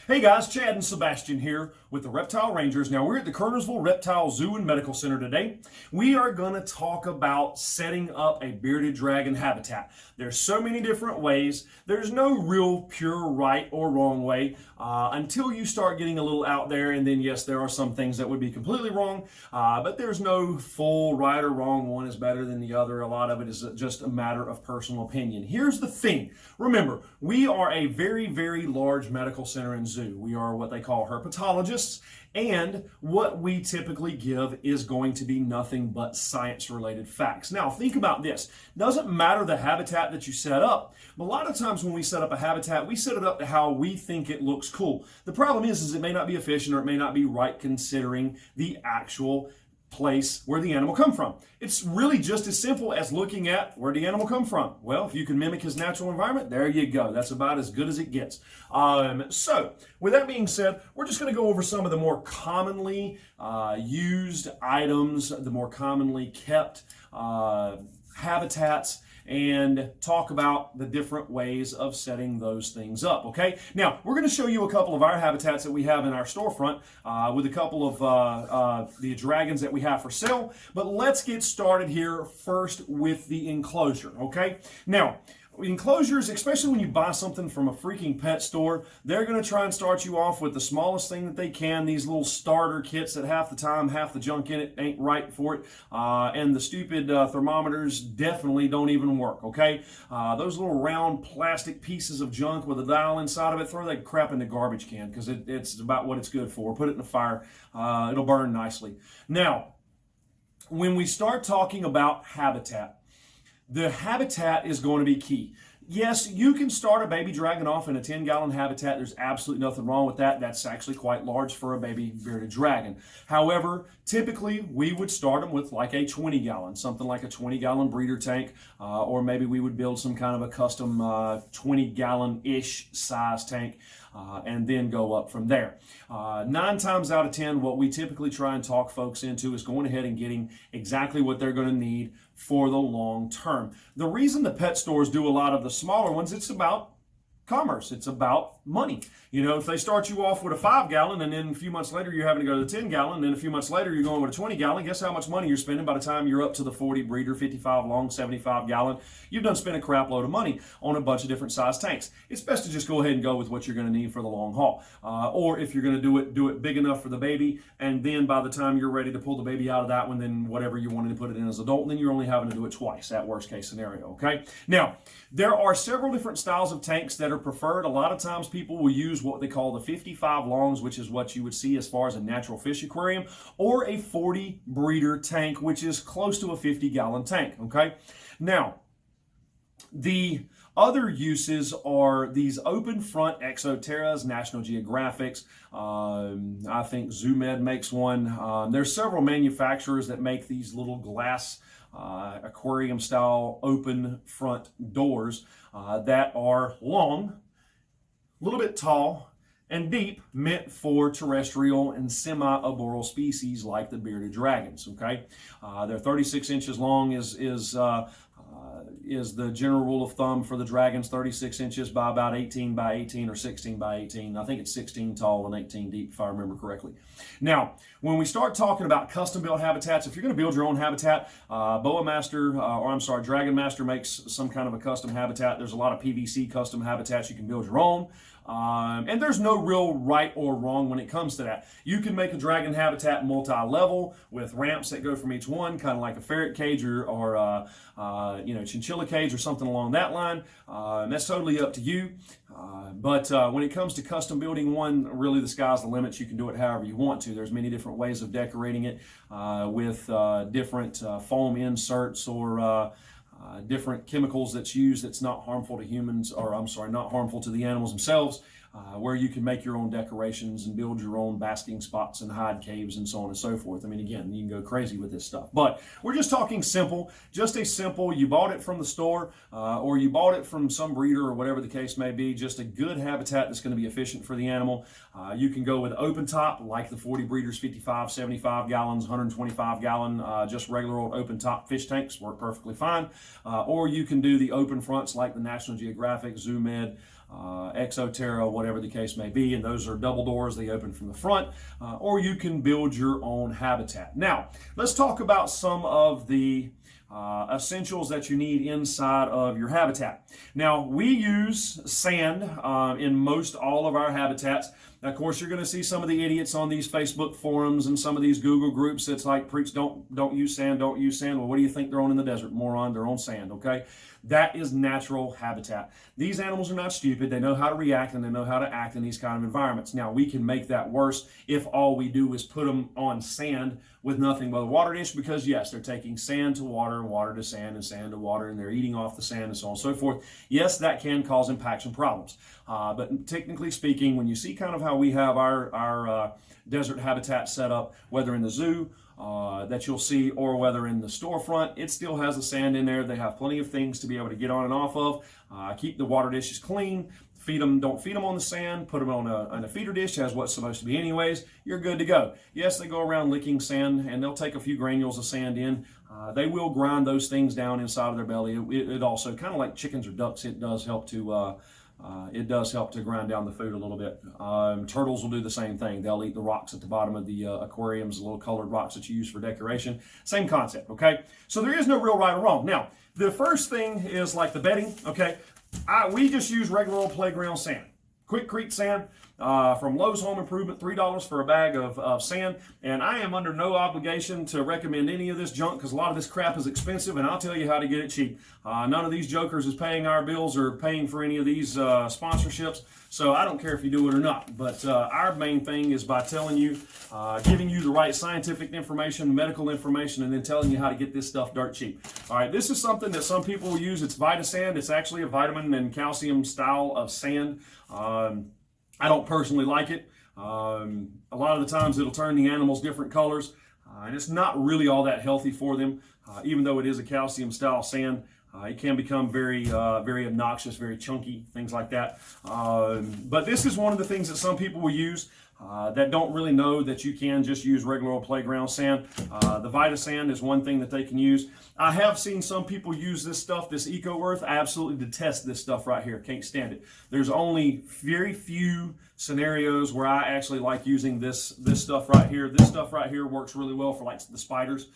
Hey guys, Chad and Sebastian here with the Reptile Rangers. Now we're at the Kernersville Reptile Zoo and Medical Center today. We are going to talk about setting up a bearded dragon habitat. There's so many different ways. There's no real pure right or wrong way until you start getting a little out there, and then yes, there are some things that would be completely wrong, but there's no full right or wrong. One is better than the other. A lot of it is just a matter of personal opinion. Here's the thing. Remember, we are a very, very large medical center and zoo. We are what they call herpetologists, and what we typically give is going to be nothing but science-related facts. Now, think about this. Doesn't matter the habitat that you set up, but a lot of times when we set up a habitat, we set it up to how we think it looks cool. The problem is it may not be efficient or it may not be right considering the actual place where the animal come from. It's really just as simple as looking at where the animal come from. Well, if you can mimic his natural environment, there you go. That's about as good as it gets. So with that being said, we're just going to go over some of the more commonly used items, the more commonly kept habitats, and talk about the different ways of setting those things up, okay? Now, we're going to show you a couple of our habitats that we have in our storefront with a couple of the dragons that we have for sale, but let's get started here first with the enclosure, okay? Now, enclosures, especially when you buy something from a freaking pet store, they're going to try and start you off with the smallest thing that they can, these little starter kits that half the time, half the junk in it ain't right for it, and the stupid thermometers definitely don't even work, okay? Those little round plastic pieces of junk with a dial inside of it, throw that crap in the garbage can because it's about what it's good for. Put it in the fire, it'll burn nicely. Now, when we start talking about habitat, the habitat is going to be key. Yes, you can start a baby dragon off in a 10-gallon habitat. There's absolutely nothing wrong with that. That's actually quite large for a baby bearded dragon. However, typically we would start them with like a 20-gallon, something like a 20-gallon breeder tank, or maybe we would build some kind of a custom 20-gallon-ish size tank, and then go up from there. 9 times out of 10, what we typically try and talk folks into is going ahead and getting exactly what they're going to need for the long term. The reason the pet stores do a lot of the smaller ones, it's about commerce. It's about money. You know, if they start you off with a 5-gallon and then a few months later you're having to go to the 10-gallon, and then a few months later you're going with a 20-gallon, guess how much money you're spending by the time you're up to the 40 breeder, 55 long, 75-gallon? You've done spent a crap load of money on a bunch of different size tanks. It's best to just go ahead and go with what you're going to need for the long haul. Or if you're going to do it big enough for the baby, and then by the time you're ready to pull the baby out of that one, then whatever you wanted to put it in as adult, then you're only having to do it twice, that worst case scenario, okay? Now, there are several different styles of tanks that are preferred. A lot of times people will use what they call the 55 longs, which is what you would see as far as a natural fish aquarium, or a 40 breeder tank, which is close to a 50-gallon tank, okay? Now, the other uses are these open front Exoterras, National Geographics. I think ZooMed makes one. There's several manufacturers that make these little glass aquarium style open front doors that are long, a little bit tall, and deep, meant for terrestrial and semi-arboreal species like the bearded dragons, okay? They're 36 inches long is the general rule of thumb for the dragons, 36 inches by about 18 by 18 or 16 by 18. I think it's 16 tall and 18 deep, if I remember correctly. Now, when we start talking about custom-built habitats, if you're going to build your own habitat, Dragon Master makes some kind of a custom habitat. There's a lot of PVC custom habitats you can build your own. And there's no real right or wrong when it comes to that. You can make a dragon habitat multi-level with ramps that go from each one, kind of like a ferret cage or chinchilla cage or something along that line. That's totally up to you. But when it comes to custom building one, really the sky's the limit. You can do it however you want to. There's many different ways of decorating it with different foam inserts or different chemicals that's used that's not harmful to humans, or not harmful to the animals themselves, where you can make your own decorations and build your own basking spots and hide caves and so on and so forth. I mean, again, you can go crazy with this stuff. But we're just talking simple, you bought it from the store or you bought it from some breeder or whatever the case may be, just a good habitat that's going to be efficient for the animal. You can go with open top, like the 40 breeders, 55, 75 gallons, 125 gallon, just regular old open top fish tanks work perfectly fine. Or you can do the open fronts like the National Geographic, ZooMed, Exoterra, whatever the case may be, and those are double doors. They open from the front, or you can build your own habitat. Now, let's talk about some of the essentials that you need inside of your habitat. Now, we use sand in most all of our habitats. Now, of course, you're going to see some of the idiots on these Facebook forums and some of these Google groups that's like, preach, don't use sand, don't use sand. Well, what do you think they're on in the desert? Moron, they're on sand, okay? That is natural habitat. These animals are not stupid. They know how to react and they know how to act in these kind of environments. Now, we can make that worse if all we do is put them on sand with nothing but a water dish, because yes, they're taking sand to water and water to sand and sand to water, and they're eating off the sand and so on and so forth. Yes, that can cause impaction problems. But technically speaking, when you see kind of how we have our desert habitat set up, whether in the zoo, that you'll see, or whether in the storefront, it still has the sand in there. They have plenty of things to be able to get on and off of. Keep the water dishes clean. Feed them, don't feed them on the sand. Put them on a feeder dish, as what's supposed to be anyways. You're good to go. Yes, they go around licking sand, and they'll take a few granules of sand in. They will grind those things down inside of their belly. It also, kind of like chickens or ducks, it does help to grind down the food a little bit. Turtles will do the same thing. They'll eat the rocks at the bottom of the aquariums, the little colored rocks that you use for decoration. Same concept, okay? So there is no real right or wrong. Now, the first thing is like the bedding, okay? We just use regular old playground sand. Quickcrete sand from Lowe's Home Improvement, $3 for a bag of sand. And I am under no obligation to recommend any of this junk, because a lot of this crap is expensive, and I'll tell you how to get it cheap. None of these jokers is paying our bills or paying for any of these sponsorships, so I don't care if you do it or not. But our main thing is by telling you, giving you the right scientific information, medical information, and then telling you how to get this stuff dirt cheap. All right, this is something that some people will use. It's Vitasand. It's actually a vitamin and calcium style of sand. I don't personally like it. A lot of the times it'll turn the animals different colors, and it's not really all that healthy for them. Even though it is a calcium style sand, it can become very obnoxious, very chunky, things like that. But this is one of the things that some people will use that don't really know that you can just use regular old playground sand. The Vitasand is one thing that they can use. I have seen some people use this stuff, this Eco Earth. I absolutely detest this stuff right here. Can't stand it. There's only very few scenarios where I actually like using this stuff right here. This stuff right here works really well for like the spiders.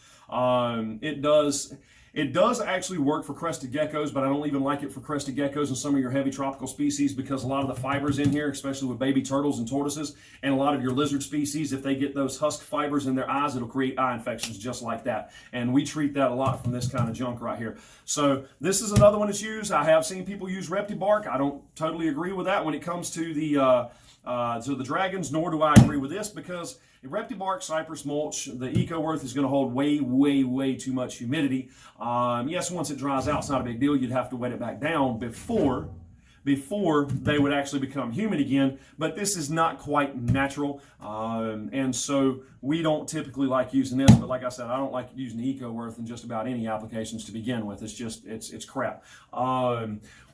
It does actually work for crested geckos, but I don't even like it for crested geckos and some of your heavy tropical species, because a lot of the fibers in here, especially with baby turtles and tortoises, and a lot of your lizard species, if they get those husk fibers in their eyes, it'll create eye infections just like that. And we treat that a lot from this kind of junk right here. So this is another one that's used. I have seen people use Reptile bark. I don't totally agree with that when it comes to the dragons, nor do I agree with this, because Reptile bark, cypress mulch, the Eco Earth is going to hold way too much humidity. Yes, once it dries out, it's not a big deal. You'd have to wet it back down before they would actually become humid again, but this is not quite natural, and so we don't typically like using this. But like I said, I don't like using the Eco Earth in just about any applications to begin with. It's just it's crap.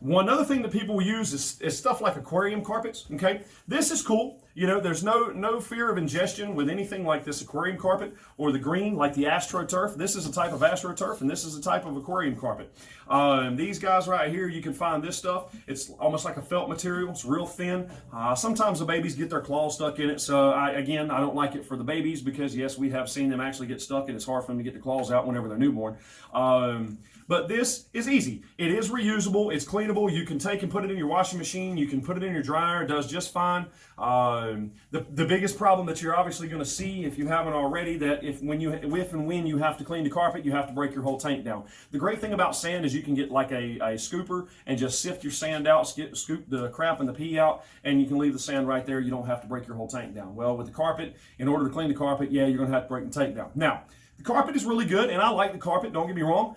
One other thing that people will use is stuff like aquarium carpets. Okay, this is cool. You know, there's no fear of ingestion with anything like this aquarium carpet, or the green, like the AstroTurf. This is a type of AstroTurf, and this is a type of aquarium carpet. These guys right here, you can find this stuff. It's almost like a felt material. It's real thin. Sometimes the babies get their claws stuck in it. So I don't like it for the babies, because yes, we have seen them actually get stuck, and it's hard for them to get the claws out whenever they're newborn. But this is easy. It is reusable. It's cleanable. You can take and put it in your washing machine. You can put it in your dryer. It does just fine. The biggest problem that you're obviously going to see, if you haven't already, that if and when you have to clean the carpet, you have to break your whole tank down. The great thing about sand is you can get like a scooper and just sift your sand out, scoop the crap and the pee out, and you can leave the sand right there. You don't have to break your whole tank down. Well, with the carpet, in order to clean the carpet, yeah, you're going to have to break the tank down. Now, the carpet is really good, and I like the carpet, don't get me wrong.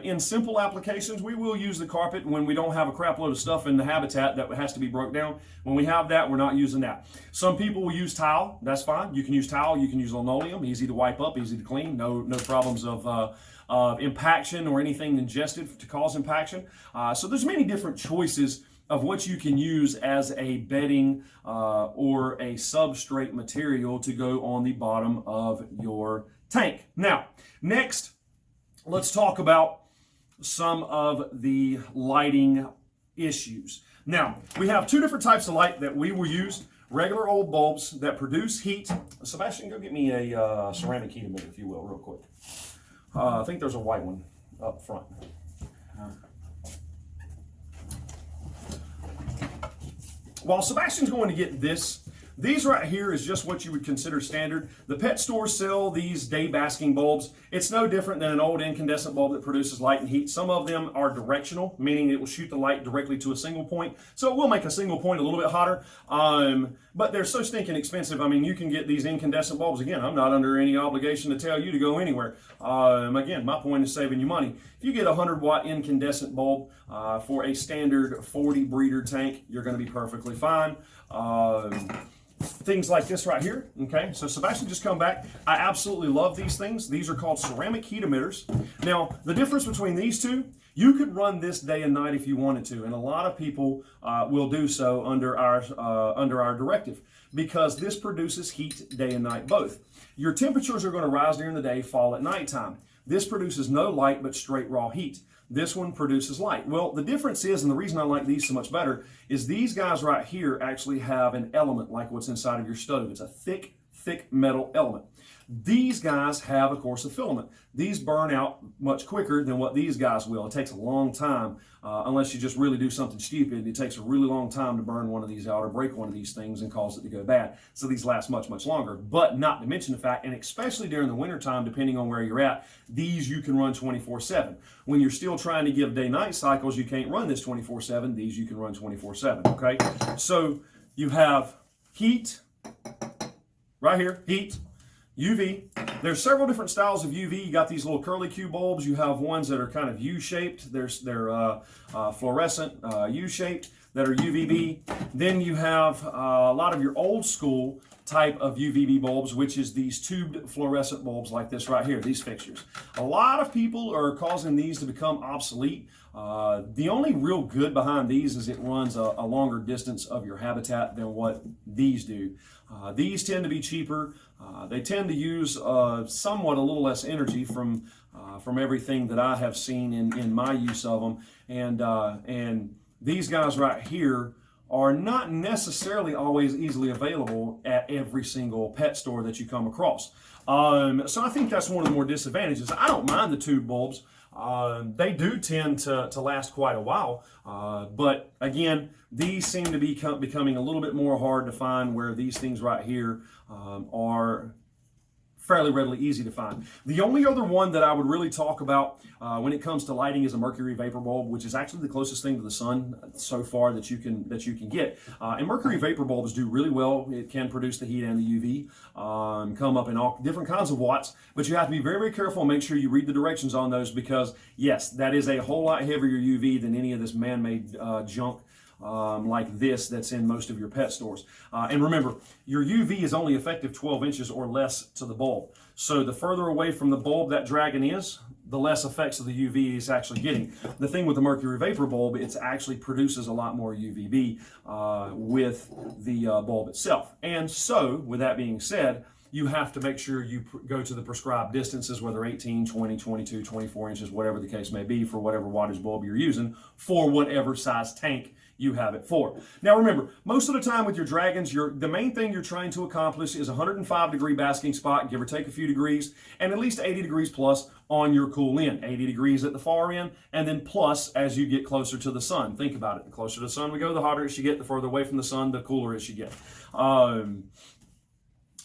In simple applications, we will use the carpet when we don't have a crap load of stuff in the habitat that has to be broke down. When we have that, we're not using that. Some people will use tile. That's fine. You can use tile. You can use linoleum. Easy to wipe up, easy to clean. No problems of impaction or anything ingested to cause impaction. So there's many different choices of what you can use as a bedding or a substrate material to go on the bottom of your tank. Now, next, let's talk about some of the lighting issues. Now, we have two different types of light that we will use. Regular old bulbs that produce heat. Sebastian, go get me a ceramic heat emitter, if you will, real quick. I think there's a white one up front. While Sebastian's going to get this, these right here is just what you would consider standard. The pet stores sell these day basking bulbs. It's no different than an old incandescent bulb that produces light and heat. Some of them are directional, meaning it will shoot the light directly to a single point. So it will make a single point a little bit hotter, but they're so stinking expensive. I mean, you can get these incandescent bulbs. Again, I'm not under any obligation to tell you to go anywhere. Again, my point is saving you money. If you get a 100-watt incandescent bulb for a standard 40 breeder tank, you're going to be perfectly fine. Things like this right here, okay? So Sebastian just come back. I absolutely love these things. These are called ceramic heat emitters. Now, the difference between these two, you could run this day and night if you wanted to, and a lot of people will do so under our directive, because this produces heat day and night both. Your temperatures are going to rise during the day, fall at nighttime. This produces no light but straight raw heat. This one produces light. Well, the difference is, and the reason I like these so much better, is these guys right here actually have an element like what's inside of your stove. It's a thick metal element. These guys have, of course, a filament. These burn out much quicker than what these guys will. It takes a long time, unless you just really do something stupid. It takes a really long time to burn one of these out or break one of these things and cause it to go bad. So these last much longer. But not to mention the fact, and especially during the wintertime, depending on where you're at, these you can run 24/7. When you're still trying to give day-night cycles, you can't run this 24/7. These you can run 24/7, okay? So you have heat, right here, heat, UV. There's several different styles of UV. You got these little curly Q bulbs. You have ones that are kind of U-shaped. They're fluorescent U-shaped that are UVB. Then you have a lot of your old school type of UVB bulbs, which is these tubed fluorescent bulbs like this right here, these fixtures. A lot of people are causing these to become obsolete. The only real good behind these is it runs a longer distance of your habitat than what these do. These tend to be cheaper. They tend to use somewhat a little less energy from everything that I have seen in my use of them. And these guys right here are not necessarily always easily available at every single pet store that you come across. So I think that's one of the more disadvantages. I don't mind the tube bulbs. They do tend to last quite a while, but again, these seem to be becoming a little bit more hard to find, where these things right here are fairly readily easy to find. The only other one that I would really talk about when it comes to lighting is a mercury vapor bulb, which is actually the closest thing to the sun so far that you can get. And mercury vapor bulbs do really well. It can produce the heat and the UV, come up in all different kinds of watts, but you have to be very, very careful and make sure you read the directions on those, because yes, that is a whole lot heavier UV than any of this man-made junk like this that's in most of your pet stores. And remember, your UV is only effective 12 inches or less to the bulb. So the further away from the bulb that dragon is, the less effects of the UV it's actually getting. The thing with the mercury vapor bulb, it actually produces a lot more UVB with the bulb itself. And so, with that being said, you have to make sure you go to the prescribed distances, whether 18, 20, 22, 24 inches, whatever the case may be, for whatever wattage bulb you're using, for whatever size tank you have it for. Now remember, most of the time with your dragons, the main thing you're trying to accomplish is a 105-degree basking spot, give or take a few degrees, and at least 80 degrees plus on your cool end. 80 degrees at the far end, and then plus as you get closer to the sun. Think about it. The closer to the sun we go, the hotter it should get. The further away from the sun, the cooler it should get.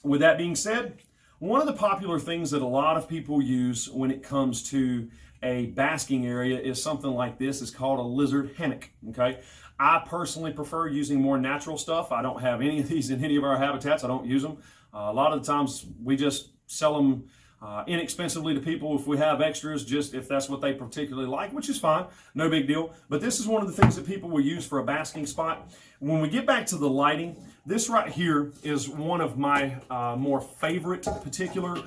With that being said, one of the popular things that a lot of people use when it comes to a basking area is something like this. It's called a lizard hammock, okay? I personally prefer using more natural stuff. I don't have any of these in any of our habitats. I don't use them. A lot of the times we just sell them inexpensively to people if we have extras, just if that's what they particularly like, which is fine, no big deal. But this is one of the things that people will use for a basking spot. When we get back to the lighting, this right here is one of my more favorite particular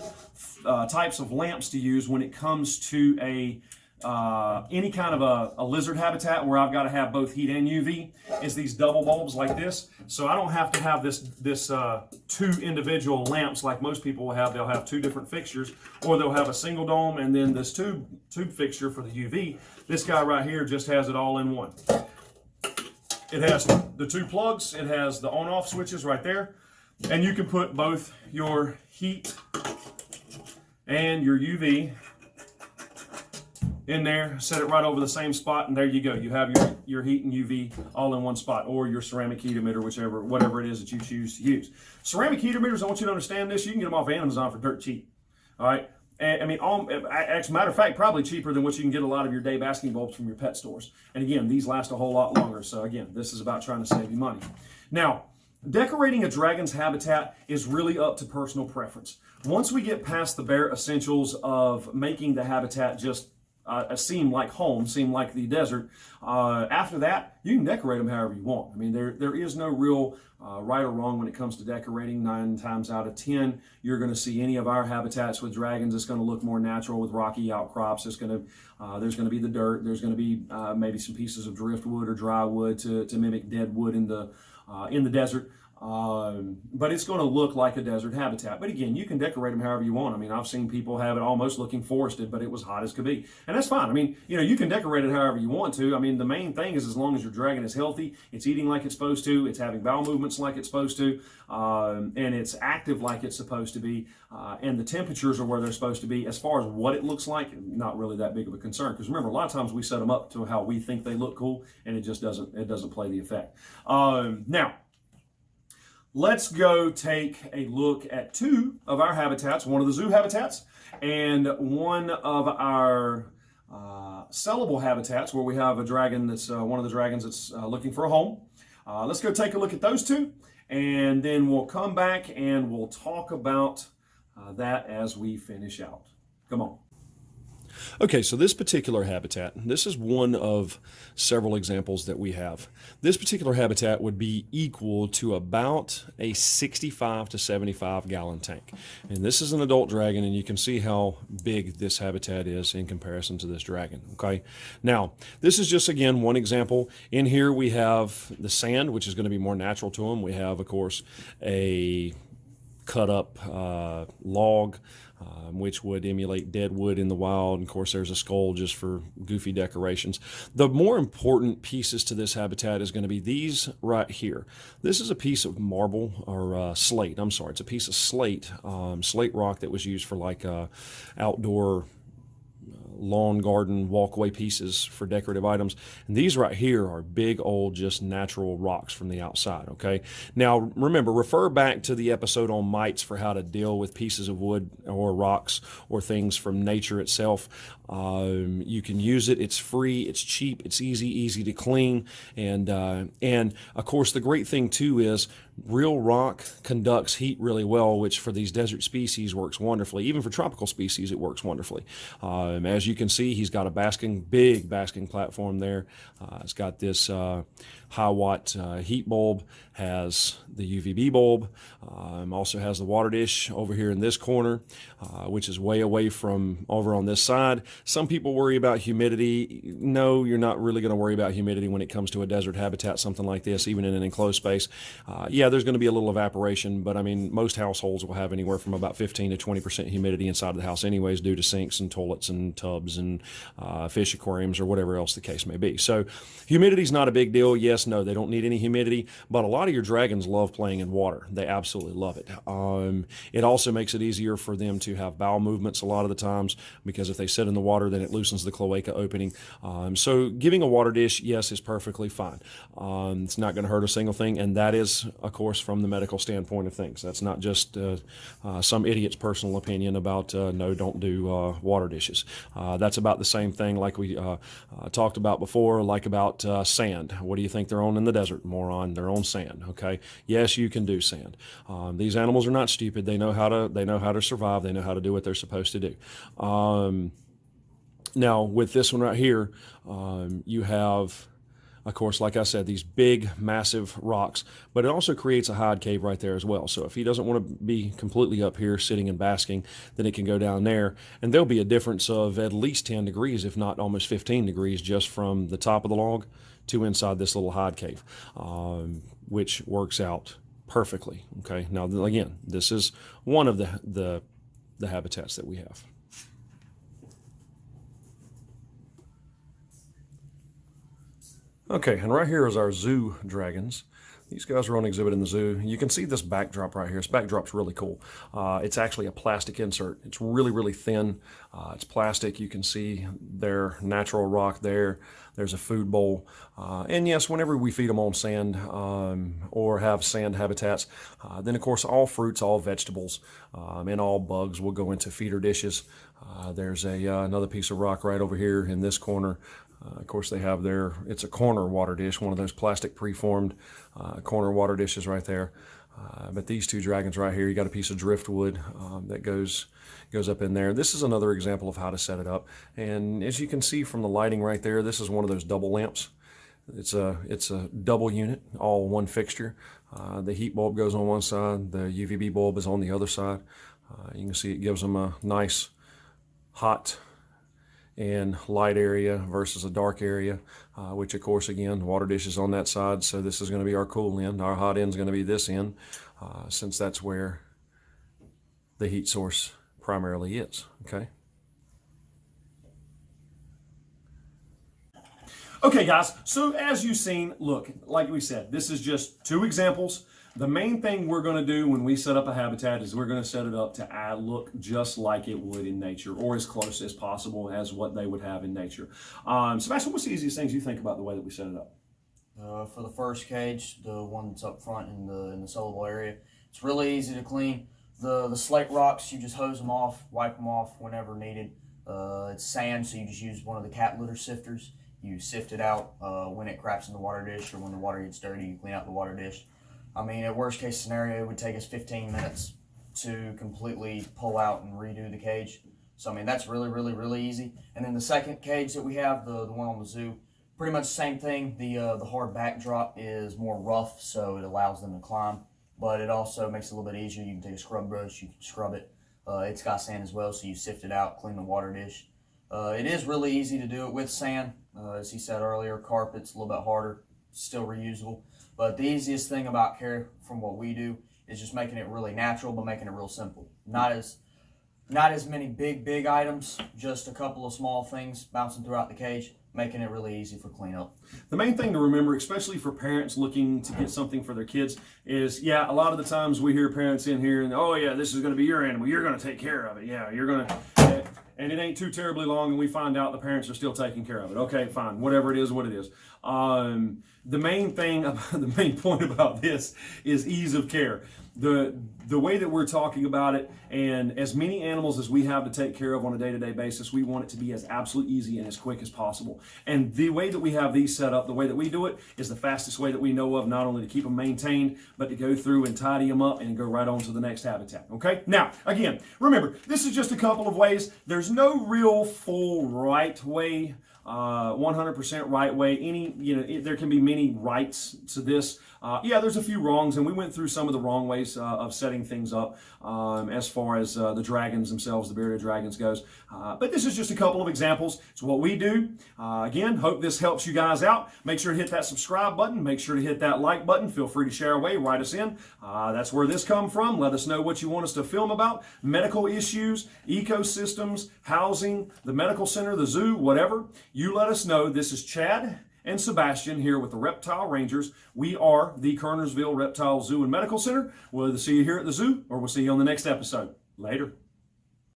types of lamps to use when it comes to any kind of a lizard habitat where I've got to have both heat and UV. Is these double bulbs like this, so I don't have to have this two individual lamps like most people will have. They'll have two different fixtures, or they'll have a single dome and then this tube fixture for the UV. This guy right here just has it all in one. It has the two plugs. It has the on-off switches right there. And you can put both your heat and your UV in there, set it right over the same spot, and there you go. You have your heat and UV all in one spot, or your ceramic heat emitter, whatever it is that you choose to use. Ceramic heat emitters, I want you to understand this, you can get them off Amazon for dirt cheap. All right. And, I mean, as a matter of fact, probably cheaper than what you can get a lot of your day basking bulbs from your pet stores. And again, these last a whole lot longer. So again, this is about trying to save you money. Now, decorating a dragon's habitat is really up to personal preference. Once we get past the bare essentials of making the habitat just seem like home, seem like the desert, after that, you can decorate them however you want. I mean, there is no real right or wrong when it comes to decorating. 9 times out of 10, you're going to see any of our habitats with dragons. It's going to look more natural with rocky outcrops. There's going to be the dirt. There's going to be maybe some pieces of driftwood or dry wood to mimic dead wood in the desert. But it's going to look like a desert habitat. But again, you can decorate them however you want. I mean, I've seen people have it almost looking forested, but it was hot as could be. And that's fine. I mean, you can decorate it however you want to. I mean, the main thing is as long as your dragon is healthy, it's eating like it's supposed to, it's having bowel movements like it's supposed to, and it's active like it's supposed to be, and the temperatures are where they're supposed to be. As far as what it looks like, not really that big of a concern. Because remember, a lot of times we set them up to how we think they look cool, and it just doesn't play the effect. Now, let's go take a look at 2 of our habitats, one of the zoo habitats and one of our sellable habitats where we have a dragon that's one of the dragons that's looking for a home. Let's go take a look at those 2, and then we'll come back and we'll talk about that as we finish out. Come on. Okay, so this particular habitat, this is one of several examples that we have. This particular habitat would be equal to about a 65 to 75 gallon tank. And this is an adult dragon, and you can see how big this habitat is in comparison to this dragon, okay? Now, this is just, again, one example. In here we have the sand, which is going to be more natural to them. We have, of course, a cut up log, which would emulate dead wood in the wild. And of course, there's a skull just for goofy decorations. The more important pieces to this habitat is going to be these right here. This is a piece of marble or slate. I'm sorry, it's a piece of slate, slate rock that was used for like outdoor lawn garden walkway pieces for decorative items. And these right here are big old just natural rocks from the outside, okay? Now remember, refer back to the episode on mites for how to deal with pieces of wood or rocks or things from nature itself. You can use it. It's free, it's cheap, it's easy to clean, and of course the great thing too is real rock conducts heat really well, which for these desert species works wonderfully. Even for tropical species, it works wonderfully. As you can see, he's got a big basking platform there. It's got this high watt heat bulb, has the UVB bulb, also has the water dish over here in this corner, which is way away from over on this side. Some people worry about humidity. No, you're not really going to worry about humidity when it comes to a desert habitat, something like this, even in an enclosed space. Yeah, there's going to be a little evaporation, but I mean, most households will have anywhere from about 15 to 20% humidity inside of the house anyways, due to sinks and toilets and tubs and fish aquariums or whatever else the case may be. So humidity's not a big deal. Yes, no, they don't need any humidity, but a lot of your dragons love playing in water. They absolutely love it. It also makes it easier for them to have bowel movements a lot of the times, because if they sit in the water, then it loosens the cloaca opening. So giving a water dish, yes, is perfectly fine. It's not going to hurt a single thing, and that is, of course, from the medical standpoint of things. That's not just some idiot's personal opinion about no, don't do water dishes. That's about the same thing like we talked about before, like about sand. What do you think they're on in the desert, moron? They're on sand. Okay, yes, you can do sand. These animals are not stupid. They know how to survive. They know how to do what they're supposed to do. Now with this one right here, you have, of course, like I said, these big, massive rocks, but it also creates a hide cave right there as well. So if he doesn't want to be completely up here sitting and basking, then it can go down there, and there'll be a difference of at least 10 degrees, if not almost 15 degrees, just from the top of the log to inside this little hide cave, which works out perfectly. Okay, now again, this is one of the habitats that we have. Okay, and right here is our zoo dragons. These guys are on exhibit in the zoo. You can see this backdrop right here. This backdrop's really cool. It's actually a plastic insert. It's really, really thin. It's plastic. You can see their natural rock there. There's a food bowl. And yes, whenever we feed them on sand or have sand habitats, then of course all fruits, all vegetables, and all bugs will go into feeder dishes. There's another piece of rock right over here in this corner. Of course, they have it's a corner water dish, one of those plastic preformed corner water dishes right there. But these two dragons right here, you got a piece of driftwood that goes up in there. This is another example of how to set it up. And as you can see from the lighting right there, this is one of those double lamps. It's a double unit, all one fixture. The heat bulb goes on one side, the UVB bulb is on the other side. You can see it gives them a nice hot and light area versus a dark area, which of course again, the water dish is on that side, so this is going to be our cool end. Our hot end is going to be this end, since that's where the heat source primarily is. Okay. Okay, guys, so as you've seen, look, like we said, this is just two examples. The main thing we're going to do when we set up a habitat is we're going to set it up to look just like it would in nature, or as close as possible as what they would have in nature. Sebastian, what's the easiest things you think about the way that we set it up? For the first cage, the one that's up front in the sellable area, it's really easy to clean. The slate rocks, you just hose them off, wipe them off whenever needed. It's sand, so you just use one of the cat litter sifters. You sift it out when it craps in the water dish, or when the water gets dirty, you clean out the water dish. I mean, at worst case scenario, it would take us 15 minutes to completely pull out and redo the cage. So, I mean, that's really, really, really easy. And then the second cage that we have, the one on the zoo, pretty much the same thing. The hard backdrop is more rough, so it allows them to climb. But it also makes it a little bit easier. You can take a scrub brush, you can scrub it. It's got sand as well, so you sift it out, clean the water dish. It is really easy to do it with sand. As he said earlier, carpet's a little bit harder, still reusable. But the easiest thing about care from what we do is just making it really natural, but making it real simple. Not as many big items, just a couple of small things bouncing throughout the cage, making it really easy for cleanup. The main thing to remember, especially for parents looking to get something for their kids, is, yeah, a lot of the times we hear parents in here and, oh yeah, this is going to be your animal, you're going to take care of it, yeah, you're going to, and it ain't too terribly long and we find out the parents are still taking care of it. Okay, fine, whatever it is, what it is. The main thing, the main point about this is ease of care. The way that we're talking about it, and as many animals as we have to take care of on a day-to-day basis, we want it to be as absolutely easy and as quick as possible. And the way that we have these set up, the way that we do it, is the fastest way that we know of, not only to keep them maintained, but to go through and tidy them up and go right on to the next habitat. Okay? Now, again, remember, this is just a couple of ways. There's no real full right way, 100% right way. There can be many rights to this. Yeah, there's a few wrongs, and we went through some of the wrong ways of setting things up as far as the dragons themselves, the bearded dragons goes. But this is just a couple of examples. It's what we do. Again, hope this helps you guys out. Make sure to hit that subscribe button. Make sure to hit that like button. Feel free to share away. Write us in. That's where this come from. Let us know what you want us to film about. Medical issues, ecosystems, housing, the medical center, the zoo, whatever. You let us know. This is Chad and Sebastian here with the Reptile Rangers. We are the Kernersville Reptile Zoo and Medical Center. We'll either see you here at the zoo or we'll see you on the next episode. Later.